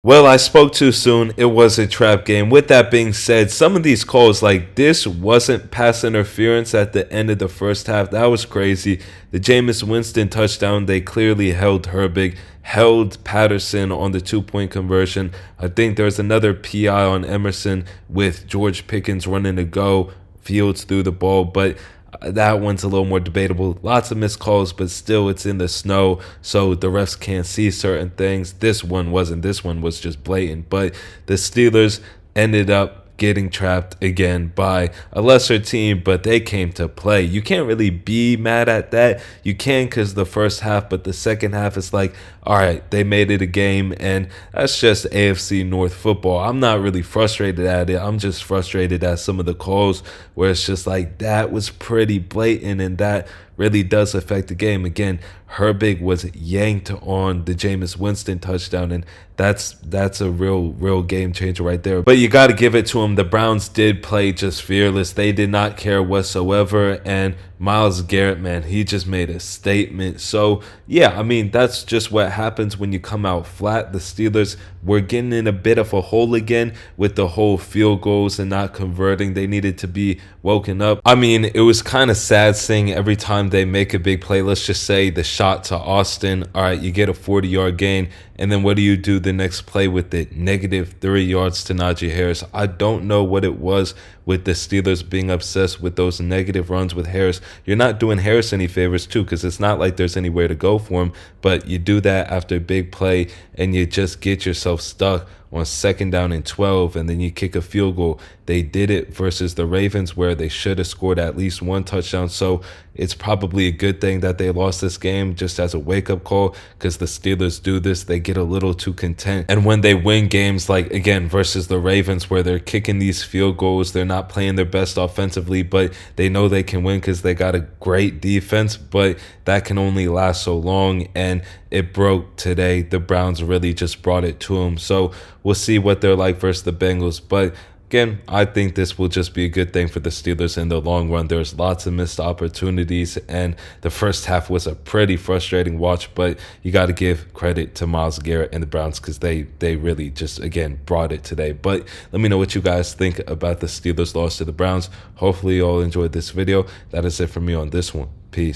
Well, I spoke too soon. It was a trap game. With that being said, some of these calls, like this, wasn't pass interference at the end of the first half. That was crazy. The Jameis Winston touchdown, they clearly held Herbig, held Patterson on the 2 point conversion. I think there was another PI on Emerson with George Pickens running to go. Fields threw the ball, but that one's a little more debatable. Lots of missed calls, but still it's in the snow, so the refs can't see certain things. This one wasn't. This one was just blatant. But the Steelers ended up getting trapped again by a lesser team, but they came to play. You can't really be mad at that. You can because the first half, but the second half is like, all right, they made it a game, and that's just AFC North football. I'm not really frustrated at it. I'm just frustrated at some of the calls where it's just like that was pretty blatant, and that really does affect the game. Again, Herbig was yanked on the Jameis Winston touchdown, and that's a real game changer right there. But you got to give it to him. The Browns did play just fearless. They did not care whatsoever, and Myles Garrett, man, he just made a statement. So yeah, I mean, that's just what happens when you come out flat. The Steelers were getting in a bit of a hole again with the whole field goals and not converting. They needed to be woken up. I mean, it was kind of sad seeing every time they make a big play. Let's just say the shot to Austin. All right, you get a 40-yard gain, and then what do you do the next play with it? -3 yards to Najee Harris. I don't know what it was with the Steelers being obsessed with those negative runs with Harris. You're not doing Harris any favors too, because it's not like there's anywhere to go for him, but you do that after a big play and you just get yourself stuck on 2nd down and 12, and then you kick a field goal. They did it versus the Ravens where they should have scored at least one touchdown. So it's probably a good thing that they lost this game, just as a wake-up call, because the Steelers do this. They get a little too content. And when they win games, like, again, versus the Ravens where they're kicking these field goals, they're not playing their best offensively, but they know they can win because they got a great defense, but that can only last so long, and it broke today. The Browns really just brought it to them. So we'll see what they're like versus the Bengals. But again, I think this will just be a good thing for the Steelers in the long run. There's lots of missed opportunities, and the first half was a pretty frustrating watch, but you got to give credit to Myles Garrett and the Browns because they really just, again, brought it today. But let me know what you guys think about the Steelers loss to the Browns. Hopefully you all enjoyed this video. That is it for me on this one. Peace.